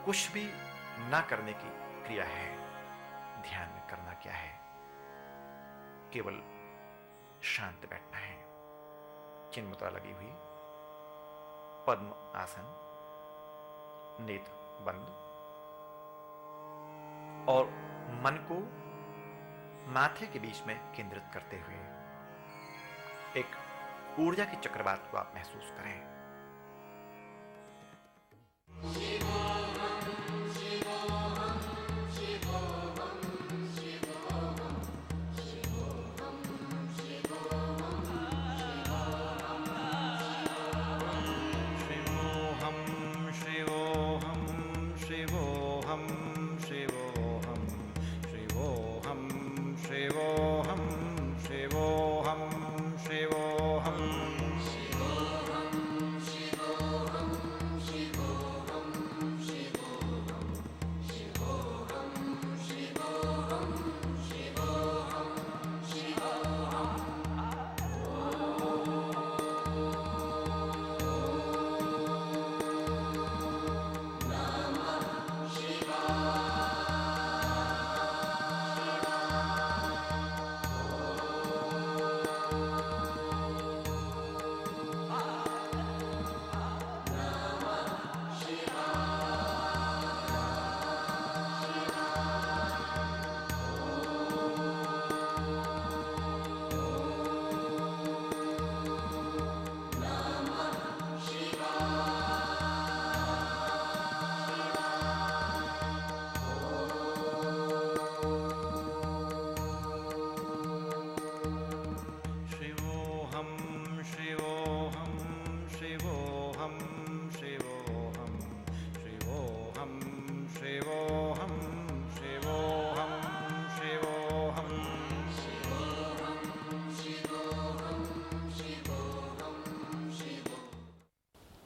कुछ भी ना करने की क्रिया है। ध्यान में करना क्या है? केवल शांत बैठना है, चिन्ह मुद्रा लगी हुई, पद्म आसन, नेत्र बंद और मन को माथे के बीच में केंद्रित करते हुए एक ऊर्जा के चक्रवात को आप महसूस करें।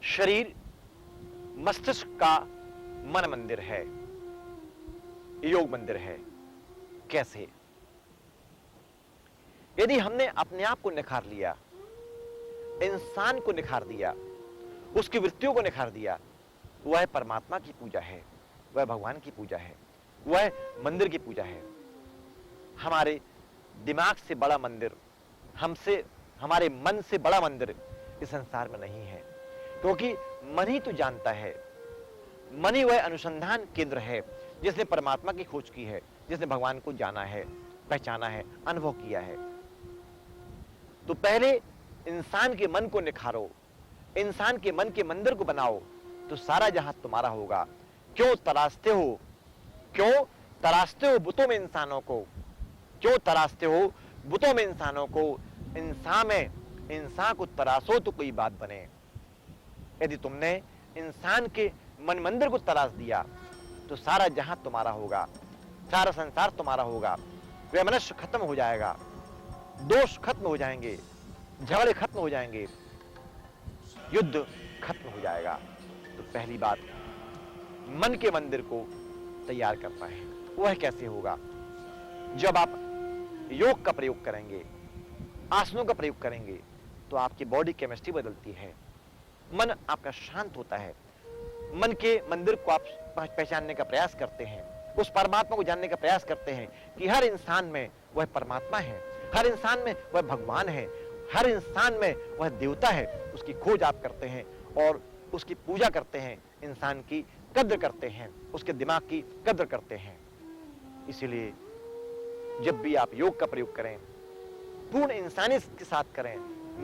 शरीर मस्तिष्क का मन मंदिर है, योग मंदिर है। कैसे? यदि हमने अपने आप को निखार लिया, इंसान को निखार दिया, उसकी वृत्तियों को निखार दिया, वह परमात्मा की पूजा है, वह भगवान की पूजा है, वह मंदिर की पूजा है। हमारे दिमाग से बड़ा मंदिर, हमसे, हमारे मन से बड़ा मंदिर इस संसार में नहीं है, क्योंकि मन ही तो जानता है। मन ही वह अनुसंधान केंद्र है जिसने परमात्मा की खोज की है, जिसने भगवान को जाना है, पहचाना है, अनुभव किया है। तो पहले इंसान के मन को निखारो, इंसान के मन के मंदिर को बनाओ, तो सारा जहां तुम्हारा होगा। क्यों तराशते हो, क्यों तराशते हो बुतों में इंसानों को, क्यों तराशते हो बुतों में इंसानों को? इंसान को तराशो तो कोई बात बने। यदि तुमने इंसान के मन मंदिर को तराश दिया तो सारा जहां तुम्हारा होगा, सारा संसार तुम्हारा होगा। वह मनुष्य खत्म हो जाएगा, दोष खत्म हो जाएंगे, झगड़े खत्म हो जाएंगे, युद्ध खत्म हो जाएगा। तो पहली बात, मन के मंदिर को तैयार करना है। वह कैसे होगा? जब आप योग का प्रयोग करेंगे, आसनों का प्रयोग करेंगे, तो आपकी बॉडी केमिस्ट्री बदलती है, मन आपका शांत होता है। मन के मंदिर को आप पहचानने का प्रयास करते हैं, उस परमात्मा को जानने का प्रयास करते हैं कि हर इंसान में वह परमात्मा है, हर इंसान में वह भगवान है, हर इंसान में वह देवता है। उसकी खोज आप करते हैं और उसकी पूजा करते हैं, इंसान की कद्र करते हैं, उसके दिमाग की कद्र करते हैं। इसीलिए जब भी आप योग का प्रयोग करें, पूर्ण इंसानियत के साथ करें,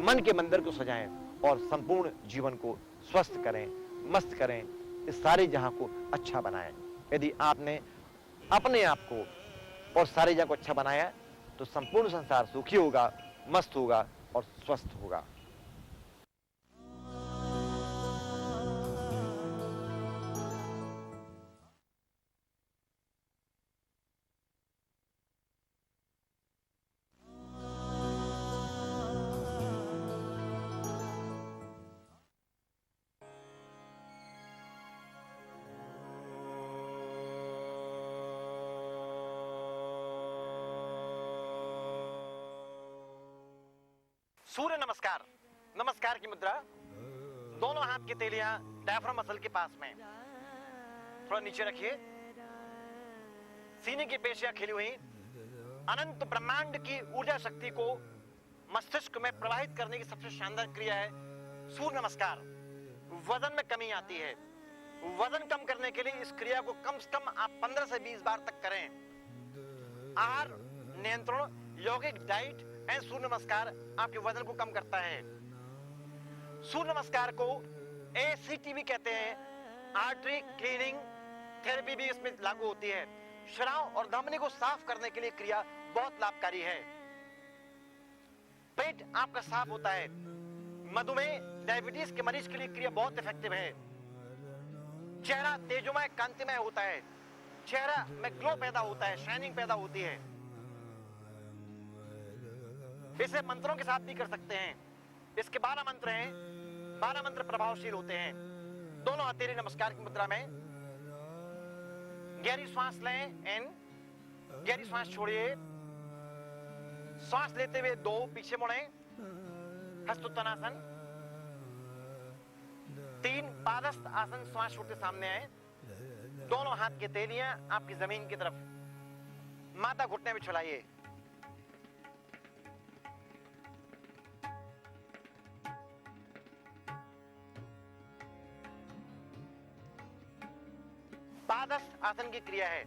मन के मंदिर को सजाएं और संपूर्ण जीवन को स्वस्थ करें, मस्त करें, इस सारे जहां को अच्छा बनाएं। यदि आपने अपने आप को और सारे जहां को अच्छा बनाया तो संपूर्ण संसार सुखी होगा, मस्त होगा और स्वस्थ होगा। सूर्य नमस्कार, नमस्कार की मुद्रा, दोनों हाथ की तेलियां डायफ्राम मसल के पास में। थोड़ा नीचे रखिए। सीने की पेशियां खिली हुई, अनंत ब्रह्मांड की ऊर्जा शक्ति को मस्तिष्क में प्रवाहित करने की सबसे शानदार क्रिया है सूर्य नमस्कार। वजन में कमी आती है, वजन कम करने के लिए इस क्रिया को कम से कम आप 15 से 20 बार तक करें। आहार नियंत्रण, यौगिक डाइट एंड सूर्य नमस्कार आपके वजन को कम करता है। सूर्य नमस्कार को ACT भी कहते हैं, आर्टरी क्लीनिंग थेरेपी भी इसमें लागू होती है। श्राव और धमनी को साफ करने के लिए क्रिया बहुत लाभकारी है। पेट आपका साफ होता है। मधुमेह, डायबिटीज के मरीज के लिए क्रिया बहुत इफेक्टिव है। चेहरा तेजोमय, कांतिमय होता है। चेहरा में ग्लो पैदा होता है, शाइनिंग पैदा होती है। इसे मंत्रों के साथ भी कर सकते हैं। इसके 12 मंत्र हैं, 12 मंत्र प्रभावशील होते हैं। दोनों हथेली नमस्कार की मुद्रा में गहरी श्वास लें, इन, गहरी श्वास छोड़िए। श्वास लेते हुए 2 पीछे मुड़े, हस्तोत्तनासन। 3 पादस्थ आसन, श्वास छोड़ते सामने आए। दोनों हाथ की तेलियां आपकी जमीन की तरफ, माथा घुटने में छुलाइए। पादस्थ आसन की क्रिया है।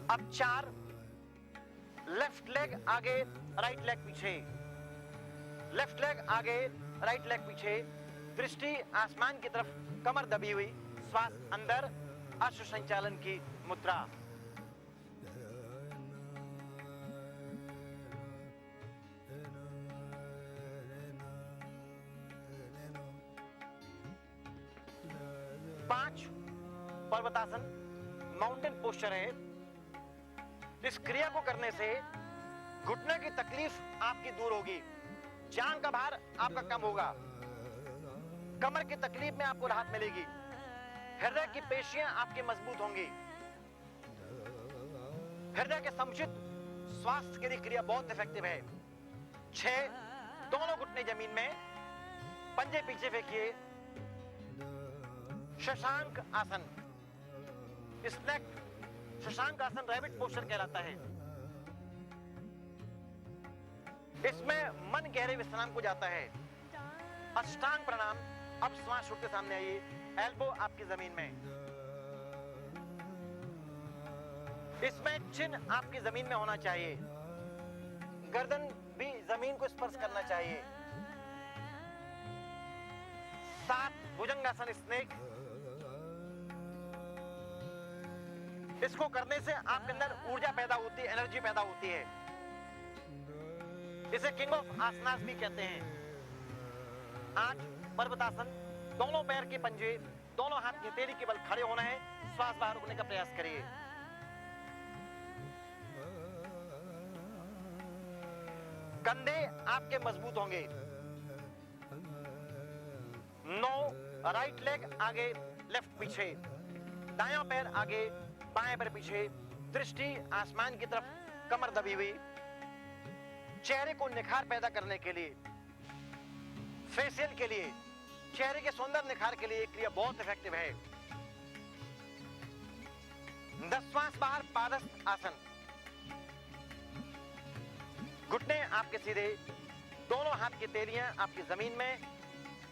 अब 4 लेफ्ट लेग आगे, राइट लेग पीछे, लेफ्ट लेग आगे, राइट लेग पीछे। दृष्टि आसमान की तरफ, कमर दबी हुई, श्वास अंदर, अश्व संचालन की मुद्रा। पांच पर्वतासन, माउंटेन पोस्चर है। इस क्रिया को करने से घुटने की तकलीफ आपकी दूर होगी, जांघ का भार आपका कम होगा, कमर की तकलीफ में आपको राहत मिलेगी, हृदय की पेशियां आपकी मजबूत होंगी। हृदय के समुचित स्वास्थ्य के लिए क्रिया बहुत इफेक्टिव है। 6 दोनों घुटने जमीन में, पंजे पीछे फेंकिए। शशांक आसन, स्नेक शशांक आसन रैबिट पोस्चर कहलाता है। इसमें मन गहरे विश्राम को जाता है। अष्टांग प्रणाम। अब श्वास छोड़ते सामने आइए, एल्बो आपकी जमीन में। इसमें चिन्ह आपकी जमीन में होना चाहिए, गर्दन भी जमीन को स्पर्श करना चाहिए। 7 भुजंगासन, स्नेक। इसको करने से आपके अंदर ऊर्जा पैदा होती है, एनर्जी पैदा होती है। इसे किंग ऑफ आसनास भी कहते हैं। 8 पर्वतासन, दोनों पैर के पंजे, दोनों हाथ की हथेली के बल खड़े होना है। श्वास बाहर रोकने का प्रयास करिए। कंधे आपके मजबूत होंगे। 9 राइट लेग आगे, लेफ्ट पीछे, दायां पैर आगे, बाएं पैर पीछे। दृष्टि आसमान की तरफ, कमर दबी हुई। चेहरे को निखार पैदा करने के लिए, फेशियल के लिए, चेहरे के सौंदर्य निखार के लिए क्रिया बहुत इफेक्टिव है। 10 श्वास बाहर, पादस्थ आसन। घुटने आपके सीधे, दोनों हाथ की तेलियां आपकी जमीन में।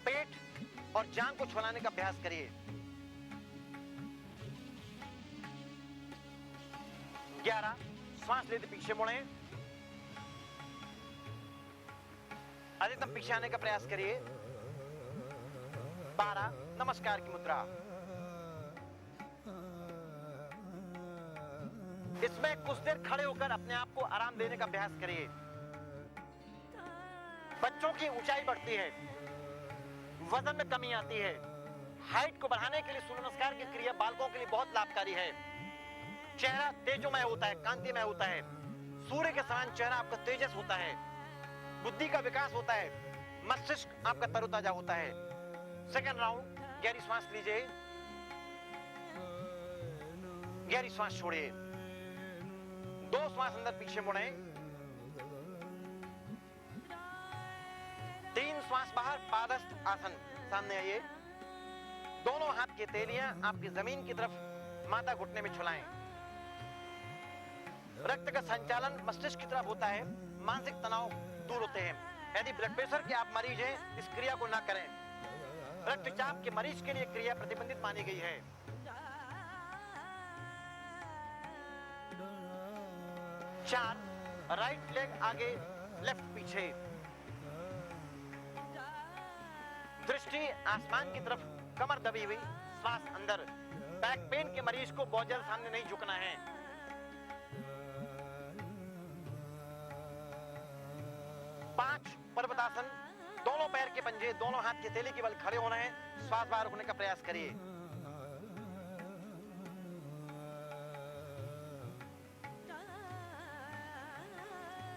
पेट और जांघ को छुलाने का अभ्यास करिए। 11 श्वास लेते पीछे मुड़े, अधिकतम पीछे आने का प्रयास करिए। 12 नमस्कार की मुद्रा। इसमें कुछ देर खड़े होकर अपने आप को आराम देने का अभ्यास करिए। बच्चों की ऊंचाई बढ़ती है, वजन में कमी आती है। हाइट को बढ़ाने के लिए सूर्य नमस्कार की क्रिया बालकों के लिए बहुत लाभकारी है। चेहरा तेजोमय होता है, कांतिमय होता है। सूर्य के समान चेहरा आपका तेजस होता है। बुद्धि का विकास होता है, मस्तिष्क आपका तरोताजा होता है। सेकंड राउंड, गहरी श्वास लीजिए, गहरी श्वास छोड़िए। 2 श्वास अंदर पीछे मुड़े। 3 श्वास बाहर, पादस्थ आसन, सामने आइए। दोनों हाथ की हथेलियां आपकी जमीन की तरफ माथा घुटने में छुलाएं। रक्त का संचालन मस्तिष्क की तरफ होता है, मानसिक तनाव दूर होते हैं। यदि ब्लड प्रेशर के आप मरीज हैं, इस क्रिया को ना करें। रक्तचाप के मरीज के लिए क्रिया प्रतिबंधित मानी गई है। चार, राइट लेग आगे, लेफ्ट पीछे। दृष्टि आसमान की तरफ, कमर दबी हुई, श्वास अंदर। बैक पेन के मरीज को बहुत ज्यादा सामने नहीं झुकना है। 5, पर्वतासन। दोनों पैर के पंजे, दोनों हाथ के हथेली के बल खड़े होना है। श्वास बाहर रोकने का प्रयास करिए।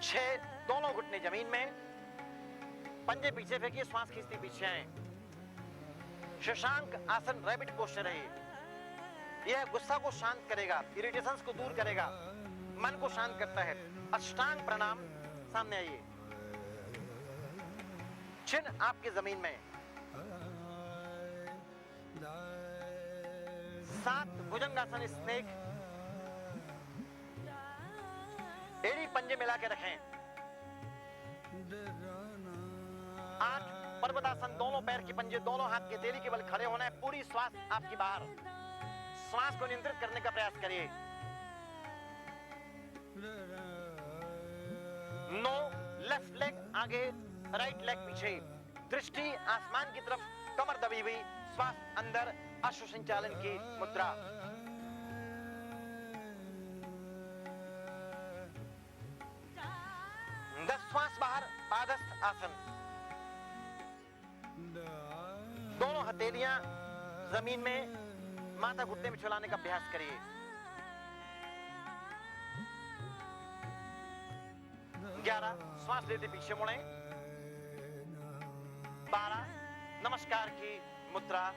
6, दोनों घुटने जमीन में, पंजे पीछे फेंकिए, श्वास खींचते पीछे आए। शशांक आसन, रैबिट पोस्चर है। यह गुस्सा को शांत करेगा, इरिटेशंस को दूर करेगा, मन को शांत करता है। अष्टांग प्रणाम, सामने आइए। चिन्ह आपकी जमीन में। 7, भुजंगासन, स्नेक। एड़ी पंजे मिला के रखें। 8, पर्वतासन। दोनों पैर के पंजे, दोनों हाथ के हथेली के बल खड़े होना है। पूरी श्वास आपकी बाहर। श्वास को नियंत्रित करने का प्रयास करिए। 9, लेफ्ट लेग आगे, राइट लेग पीछे। दृष्टि आसमान की तरफ, कमर दबी हुई, श्वास अंदर, अश्व संचालन की मुद्रा। 10, श्वास बाहर, पादस्थ आसन। दोनों हथेलियां जमीन में, माथा घुटने में छुलाने का अभ्यास करिए। 11, श्वास लेते पीछे मुड़े। 12, नमस्कार की मुद्रा।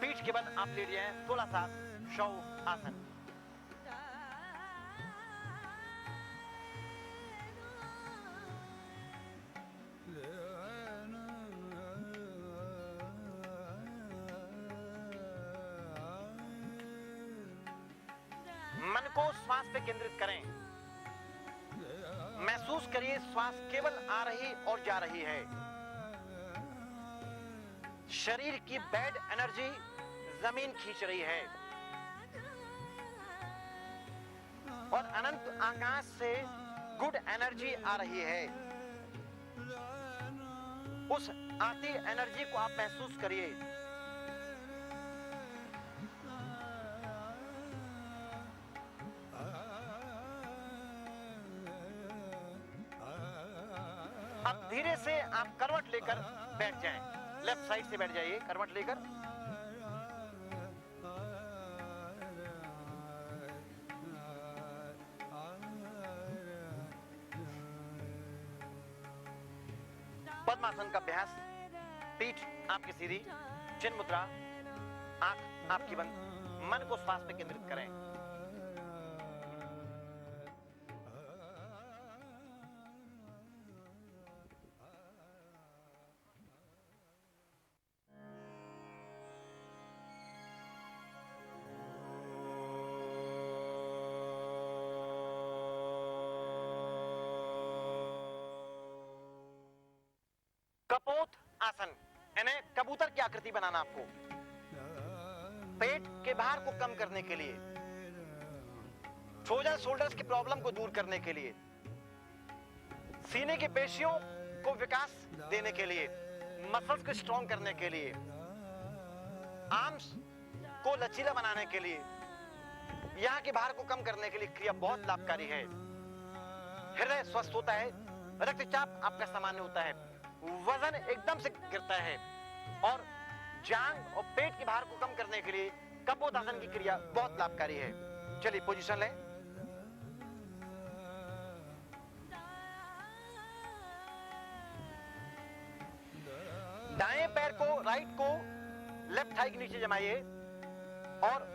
पीठ के बल आप लेट जाएं। 16, शव आसन। मन को श्वास पे केंद्रित करें। महसूस करिए श्वास केवल आ रही और जा रही है। शरीर की बैड एनर्जी जमीन खींच रही है और अनंत आकाश से गुड एनर्जी आ रही है। उस आती एनर्जी को आप महसूस करिए। अब धीरे से आप करवट लेकर बैठ जाएं। लेफ्ट साइड से बैठ जाइए करवट लेकर। पद्मासन का अभ्यास। पीठ आपकी सीधी, चिन्ह मुद्रा, आंख आपकी बंद। मन को श्वास पे केंद्रित करें। कपोत आसन, यानी कबूतर की आकृति बनाना आपको। पेट के भार को कम करने के लिए, शोल्डर शोल्डर्स की प्रॉब्लम को दूर करने के लिए, सीने की पेशियों को विकास देने के लिए, मसल्स को स्ट्रॉन्ग करने के लिए, आर्म्स को लचीला बनाने के लिए, यहाँ के भार को कम करने के लिए क्रिया बहुत लाभकारी है। हृदय स्वस्थ होता है, रक्तचाप आपका सामान्य होता है, वजन एकदम से गिरता है और जांग और पेट के भार को कम करने के लिए कपोतासन की क्रिया बहुत लाभकारी है। चलिए पोजीशन लें। दाएं पैर को, राइट को लेफ्ट थाई के नीचे जमाइए और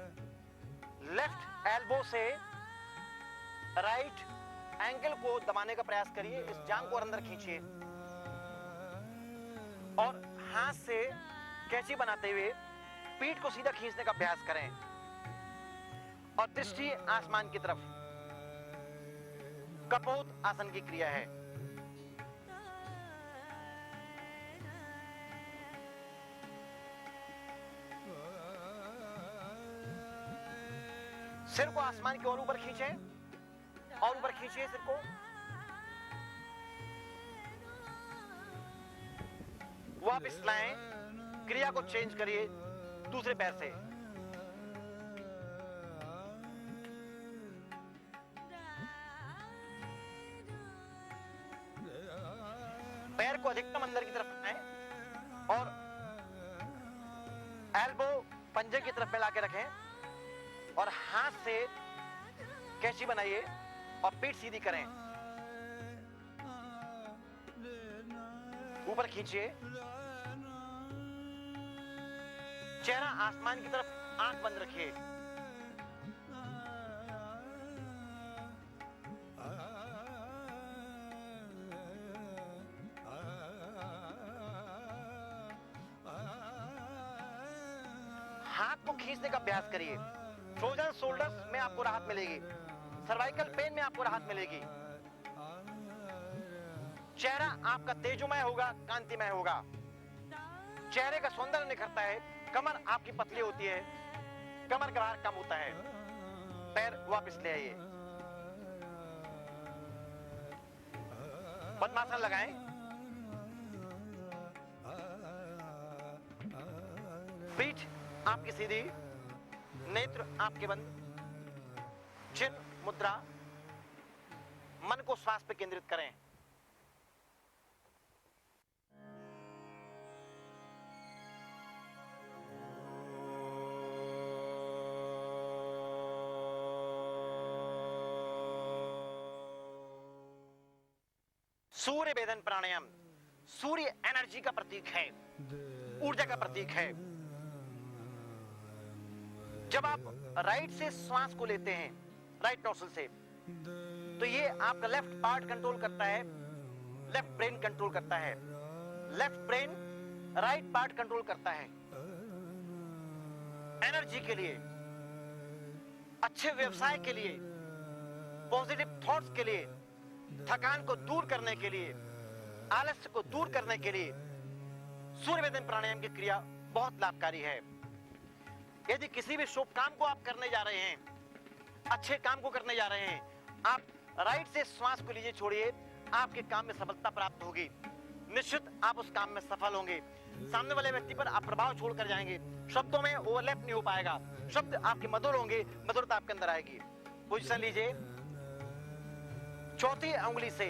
लेफ्ट एल्बो से राइट एंकल को दबाने का प्रयास करिए। इस जांग को अंदर खींचिए और हाथ से कैंची बनाते हुए पीठ को सीधा खींचने का अभ्यास करें और दृष्टि आसमान की तरफ। कपोत आसन की क्रिया है। सिर को आसमान की ओर ऊपर खींचें और ऊपर खींचिए सिर को। वापस लाएं, क्रिया को चेंज करिए दूसरे पैर से। पैर को अधिकतम अंदर की तरफ लाएं और एल्बो पंजे की तरफ मिला के रखें और हाथ से कैंची बनाइए और पीठ सीधी करें। ऊपर खींचिए, चेहरा आसमान की तरफ, आंख बंद रखिए। हाथ को खींचने का अभ्यास करिए। शोल्डर्स में आपको राहत मिलेगी, सर्वाइकल पेन में आपको राहत मिलेगी। चेहरा आपका तेजोमय होगा, कांतिमय होगा। चेहरे का सौंदर्य निखरता है। कमर आपकी पतली होती है, कमर का भार कम होता है। पैर वापस ले आइए। पद्मासन लगाएं। पीठ आपकी सीधी, नेत्र आपके बंद, चिन्ह मुद्रा। मन को श्वास पे केंद्रित करें। सूर्य वेदन प्राणायाम सूर्य एनर्जी का प्रतीक है, ऊर्जा का प्रतीक है। जब आप राइट से श्वास को लेते हैं, राइट नोस्ट्रिल से, तो ये आपका लेफ्ट पार्ट कंट्रोल करता है, लेफ्ट ब्रेन कंट्रोल करता है। Left brain right part control करता है। एनर्जी के लिए, अच्छे व्यवसाय के लिए, पॉजिटिव थॉट्स के लिए, थकान को दूर करने के लिए, आलस्य को दूर करने के लिए सूर्य वेदन प्राणायाम की क्रिया बहुत लाभकारी है। यदि किसी भी शुभ काम को आप करने जा रहे हैं, अच्छे काम को करने जा रहे हैं, आप राइट से श्वास को लीजिए, छोड़िए, आपके काम में सफलता प्राप्त होगी। निश्चित आप उस काम में सफल होंगे। सामने वाले व्यक्ति पर आप प्रभाव छोड़कर जाएंगे। शब्दों में ओवरलैप नहीं हो पाएगा। शब्द आपके मधुर होंगे, मधुरता आपके अंदर आएगी। पोजीशन लीजिए। चौथी उंगली से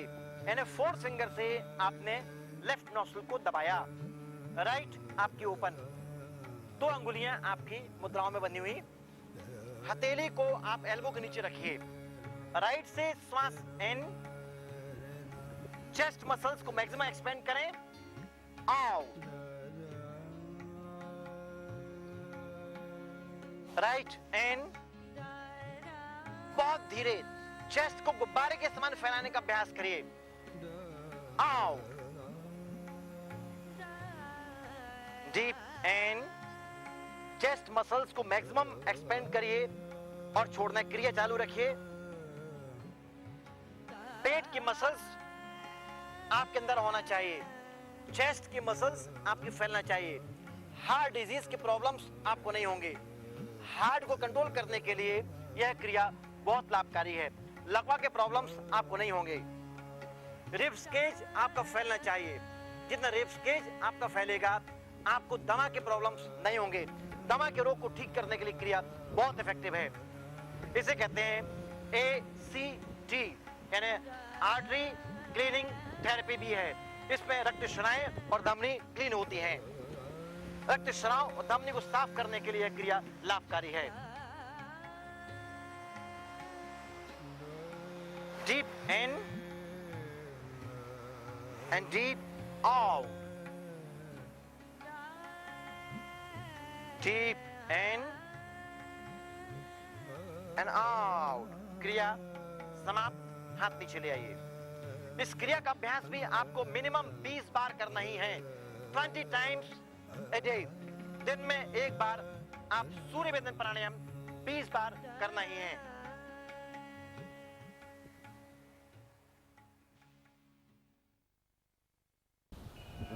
यानी फोर्थ फिंगर से आपने लेफ्ट नोस्ट्रिल को दबाया, राइट आपकी ओपन। दो अंगुलियां आपकी मुद्राओं में बनी हुई। हथेली को आप एल्बो के नीचे रखिए। राइट से श्वास इन, चेस्ट मसल्स को मैक्सिमम एक्सपेंड करें। आउट, राइट इन। बहुत धीरे चेस्ट को गुब्बारे के समान फैलाने का अभ्यास करिए। Out, deep in. Chest muscles को मैक्सिमम एक्सपेंड करिए और छोड़ना क्रिया चालू रखिए। पेट की मसल्स आपके अंदर होना चाहिए, चेस्ट की मसल्स आपकी फैलना चाहिए। हार्ट डिजीज के प्रॉब्लम्स आपको नहीं होंगे। हार्ट को कंट्रोल करने के लिए यह क्रिया बहुत लाभकारी है। लकवा के प्रॉब्लम्स आपको नहीं होंगे। रिब्स केज आपका फैलना चाहिए। जितना रिब्स केज आपका फैलेगा, आपको दमा के प्रॉब्लम्स नहीं होंगे। दमा के रोग को ठीक करने के लिए क्रिया बहुत इफेक्टिव है। इसे कहते हैं ACT यानी आर्टरी क्लीनिंग थेरेपी भी है। इसमें रक्त श्राएं और धमनी क्लीन होती हैं। रक्त श्राव और धमनी को साफ करने के लिए यह क्रिया लाभकारी है। Deep in and deep out. Deep in and out. क्रिया समाप्त। हाथ नीचे ले आइए। इस क्रिया का अभ्यास भी आपको मिनिमम 20 बार करना ही है। 20 टाइम्स ए डे, दिन में एक बार आप सूर्य वेदन प्राणायाम 20 बार करना ही है।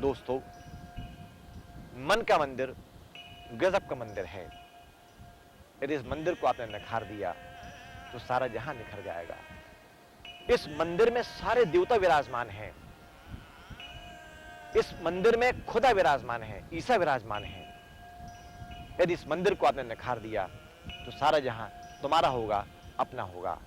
दोस्तों, मन का मंदिर गजब का मंदिर है। यदि इस मंदिर को आपने निखार दिया तो सारा जहां निखर जाएगा। इस मंदिर में सारे देवता विराजमान हैं। इस मंदिर में खुदा विराजमान है, ईसा विराजमान है। यदि इस मंदिर को आपने निखार दिया तो सारा जहां तुम्हारा होगा, अपना होगा।